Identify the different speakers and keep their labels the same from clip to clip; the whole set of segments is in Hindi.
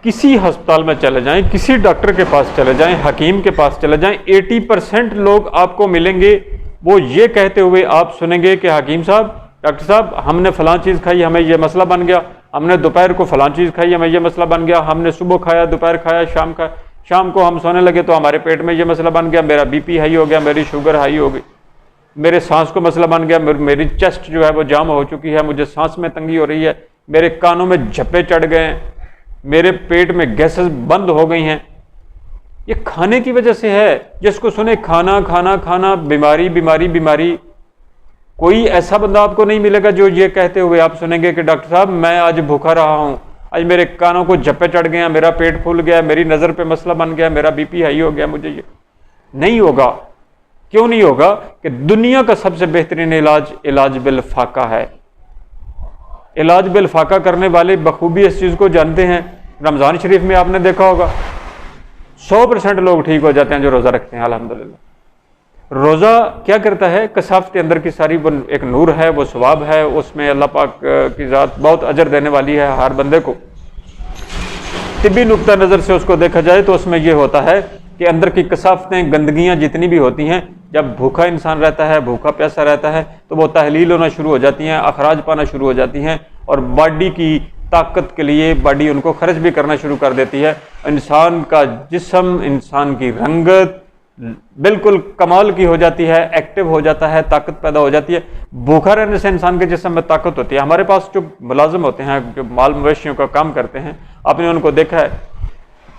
Speaker 1: किसी अस्पताल में चले जाएं, किसी डॉक्टर के पास चले जाएं, हकीम के पास चले जाएं, 80% लोग आपको मिलेंगे वो ये कहते हुए आप सुनेंगे कि हकीम साहब, डॉक्टर साहब, हमने फलां चीज़ खाई, हमें ये मसला बन गया, हमने दोपहर को फलां चीज़ खाई, हमें ये मसला बन गया, हमने सुबह खाया, दोपहर खाया, शाम खाया, शाम को हम सोने लगे तो हमारे पेट में ये मसला बन गया, मेरा बीपी हाई हो गया, मेरी शुगर हाई हो गई, मेरे सांस को मसला बन गया, मेरी चेस्ट जो है वो जाम हो चुकी है, मुझे सांस में तंगी हो रही है, मेरे कानों में झप्पे चढ़ गए हैं, मेरे पेट में गैसेस बंद हो गई हैं। ये खाने की वजह से है। जिसको सुने खाना खाना खाना, बीमारी बीमारी बीमारी, कोई ऐसा बंदा आपको नहीं मिलेगा जो ये कहते हुए आप सुनेंगे कि डॉक्टर साहब मैं आज भूखा रहा हूं, आज मेरे कानों को झप्पे चढ़ गए हैं, मेरा पेट फूल गया, मेरी नज़र पे मसला बन गया, मेरा बीपी हाई हो गया, मुझे ये नहीं होगा। क्यों नहीं होगा? कि दुनिया का सबसे बेहतरीन इलाज बिल फाका है। इलाज बिल फाका करने वाले बखूबी इस चीज़ को जानते हैं। रमज़ान शरीफ में आपने देखा होगा 100% लोग ठीक हो जाते हैं जो रोज़ा रखते हैं। अल्हम्दुलिल्लाह। रोज़ा क्या करता है? कसाफ़त के अंदर की सारी वो एक नूर है, वो सवाब है, उसमें अल्लाह पाक की ज़ात बहुत अजर देने वाली है हर बंदे को। तिब्बी नुक्ता नज़र से उसको देखा जाए तो उसमें यह होता है कि अंदर की कसाफ़तें, गंदगियाँ जितनी भी होती हैं, जब भूखा इंसान रहता है, भूखा प्यासा रहता है, तो वो तहलील होना शुरू हो जाती हैं, अखराज पाना शुरू हो जाती हैं, और बॉडी की ताकत के लिए बॉडी उनको खर्च भी करना शुरू कर देती है। इंसान का जिस्म, इंसान की रंगत बिल्कुल कमाल की हो जाती है, एक्टिव हो जाता है, ताकत पैदा हो जाती है। भूखा रहने से इंसान के जिस्म में ताकत होती है। हमारे पास जो मुलाजिम होते हैं, जो माल मवेशियों का काम करते हैं, आपने उनको देखा है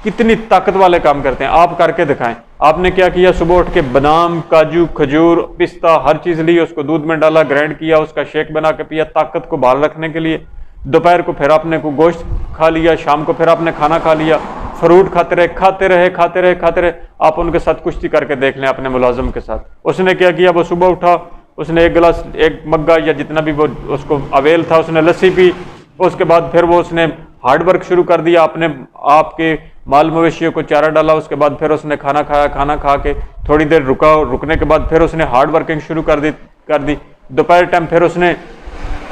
Speaker 1: कितनी ताकत वाले काम करते हैं। आप करके दिखाएं। आपने क्या किया? सुबह उठ के बादाम, काजू, खजूर, पिस्ता, हर चीज़ ली, उसको दूध में डाला, ग्राइंड किया, उसका शेक बना के पिया, ताकत को बहाल रखने के लिए। दोपहर को फिर आपने को गोश्त खा लिया, शाम को फिर आपने खाना खा लिया, फ्रूट खाते रहे, खाते रहे, खाते रहे, खाते रहे। आप उनके साथ कुश्ती करके देख लें अपने मुलाजिम के साथ। उसने क्या किया? वो सुबह उठा, उसने एक गिलास, एक मग्गा या जितना भी वो उसको अवेल था, उसने लस्सी पी। उसके बाद फिर वो उसने हार्ड वर्क शुरू कर दिया, अपने आपके माल मवेशियों को चारा डाला। उसके बाद फिर उसने खाना खाया, खाना खा के थोड़ी देर रुकने के बाद फिर उसने हार्ड वर्किंग शुरू कर दी। दोपहर टाइम फिर उसने,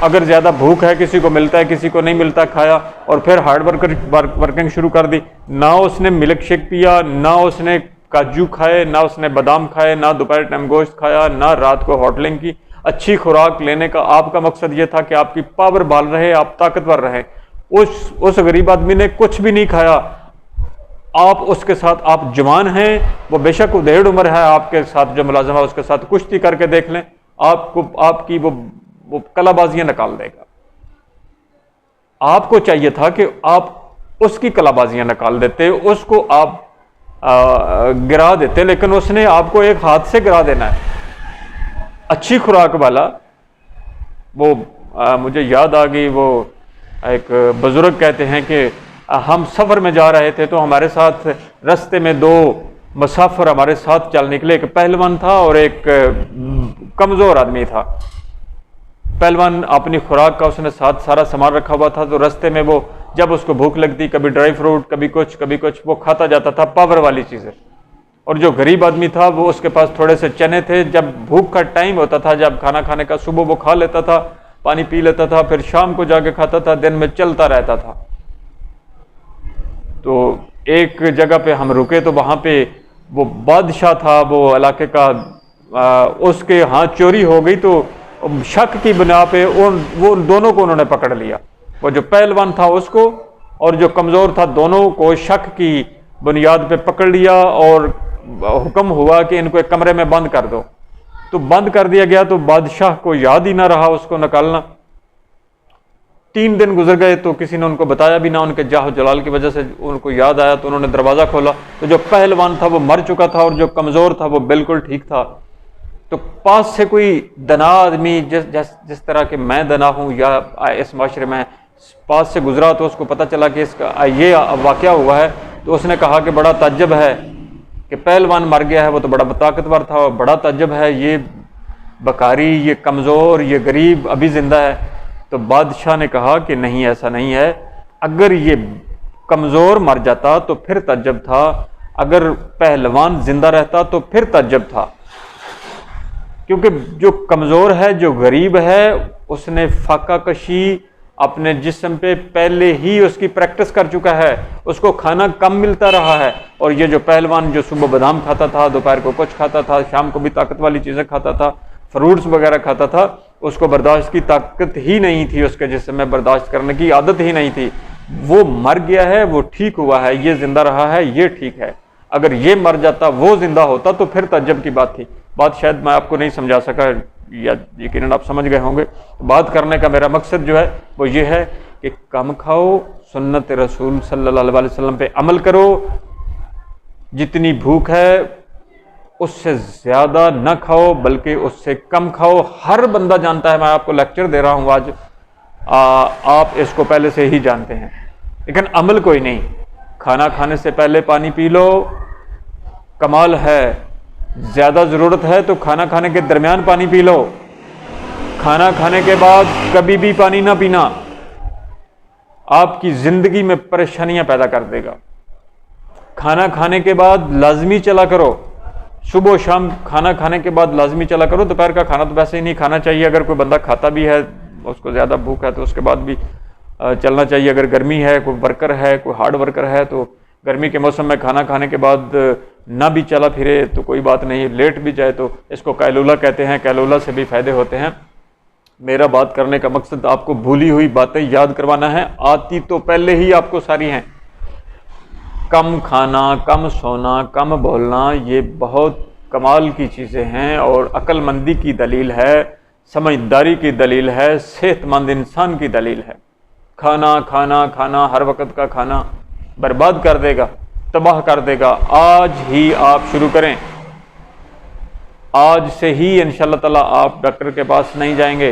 Speaker 1: अगर ज़्यादा भूख है, किसी को मिलता है, किसी को नहीं मिलता, खाया, और फिर हार्ड वर्किंग शुरू कर दी। ना उसने मिल्क शेक पिया, ना उसने काजू खाए, ना उसने बादाम खाए, ना दोपहर टाइम गोश्त खाया, ना रात को होटलिंग की। अच्छी खुराक लेने का आपका मकसद ये था कि आपकी पावर बहाल रहे, आप ताकतवर रहे। उस गरीब आदमी ने कुछ भी नहीं खाया। आप उसके साथ, आप जवान हैं, वो बेशक उधेड़ उम्र है, आपके साथ जो मुलाजिम है उसके साथ कुश्ती करके देख लें, आपको आपकी वो कलाबाजियां निकाल देगा। आपको चाहिए था कि आप उसकी कलाबाजियां निकाल देते, उसको आप गिरा देते, लेकिन उसने आपको एक हाथ से गिरा देना है। अच्छी खुराक वाला वो मुझे याद आ गई, वो एक बुजुर्ग कहते हैं कि हम सफ़र में जा रहे थे तो हमारे साथ रास्ते में दो मुसाफिर हमारे साथ चल निकले। एक पहलवान था और एक कमज़ोर आदमी था। पहलवान अपनी खुराक का उसने साथ सारा सामान रखा हुआ था, तो रास्ते में वो जब उसको भूख लगती, कभी ड्राई फ्रूट, कभी कुछ, वो खाता जाता था, पावर वाली चीज़ें। और जो गरीब आदमी था वो, उसके पास थोड़े से चने थे। जब भूख का टाइम होता था, जब खाना खाने का, सुबह वो खा लेता था, पानी पी लेता था, फिर शाम को जाके खाता था, दिन में चलता रहता था। तो एक जगह पे हम रुके तो वहाँ पे वो बादशाह था वो इलाके का, उसके हाथ चोरी हो गई, तो शक की बिना पे वो दोनों को उन्होंने पकड़ लिया। वो जो पहलवान था उसको और जो कमज़ोर था, दोनों को शक की बुनियाद पे पकड़ लिया और हुक्म हुआ कि इनको एक कमरे में बंद कर दो। तो बंद कर दिया गया। तो बादशाह को याद ही ना रहा उसको निकालना। 3 दिन गुजर गए तो किसी ने उनको बताया भी ना। उनके जाह जलाल की वजह से उनको याद आया तो उन्होंने दरवाज़ा खोला, तो जो पहलवान था वो मर चुका था और जो कमज़ोर था वो बिल्कुल ठीक था। तो पास से कोई दना आदमी, जिस तरह के मैं दना हूँ या इस माशरे में, पास से गुजरा तो उसको पता चला कि इसका ये वाक़या हुआ है। तो उसने कहा कि बड़ा ताज्जुब है कि पहलवान मर गया है, वो तो बड़ा ताकतवर था, और बड़ा ताज्जुब है ये बकारी, ये कमज़ोर, ये गरीब अभी ज़िंदा है। तो बादशाह ने कहा कि नहीं, ऐसा नहीं है। अगर ये कमज़ोर मर जाता तो फिर ताज्जुब था, अगर पहलवान जिंदा रहता तो फिर ताज्जुब था। क्योंकि जो कमज़ोर है, जो गरीब है, उसने फाका कशी अपने जिस्म पे पहले ही उसकी प्रैक्टिस कर चुका है, उसको खाना कम मिलता रहा है। और ये जो पहलवान जो सुबह बादाम खाता था, दोपहर को कुछ खाता था, शाम को भी ताकत वाली चीज़ें खाता था, फ्रूट्स वगैरह खाता था, उसको बर्दाश्त की ताकत ही नहीं थी, उसके जिस्म में बर्दाश्त करने की आदत ही नहीं थी। वो मर गया है, वो ठीक हुआ है, ये जिंदा रहा है, ये ठीक है। अगर ये मर जाता, वो जिंदा होता, तो फिर तज्जब की बात थी। बात शायद मैं आपको नहीं समझा सका, या यकीनन आप समझ गए होंगे। बात करने का मेरा मकसद जो है वो ये है कि कम खाओ, सुन्नत रसूल सल्लल्लाहु अलैहि वसल्लम पे अमल करो, जितनी भूख है उससे ज़्यादा न खाओ, बल्कि उससे कम खाओ। हर बंदा जानता है, मैं आपको लेक्चर दे रहा हूँ आज, आप इसको पहले से ही जानते हैं, लेकिन अमल कोई नहीं। खाना खाने से पहले पानी पी लो, कमाल है। ज़्यादा ज़रूरत है तो खाना खाने के दरमियान पानी पी लो। खाना खाने के बाद कभी भी पानी ना पीना आपकी ज़िंदगी में परेशानियां पैदा कर देगा। खाना खाने के बाद लाजमी चला करो, सुबह शाम खाना खाने के बाद लाजमी चला करो। दोपहर का खाना तो वैसे ही नहीं खाना चाहिए, अगर कोई बंदा खाता भी है, उसको ज़्यादा भूख है तो उसके बाद भी चलना चाहिए। अगर गर्मी है, कोई वर्कर है, कोई हार्ड वर्कर है, तो गर्मी के मौसम में खाना खाने के बाद ना भी चला फिरे तो कोई बात नहीं, लेट भी जाए तो इसको कैलूला कहते हैं, कैलूला से भी फायदे होते हैं। मेरा बात करने का मकसद आपको भूली हुई बातें याद करवाना है, आती तो पहले ही आपको सारी हैं। कम खाना, कम सोना, कम बोलना, ये बहुत कमाल की चीज़ें हैं और अक्लमंदी की दलील है, समझदारी की दलील है, सेहतमंद इंसान की दलील है। खाना खाना खाना, हर वक्त का खाना बर्बाद कर देगा, तबाह कर देगा। आज ही आप शुरू करें, आज से ही इंशाअल्लाह ताला आप डॉक्टर के पास नहीं जाएंगे,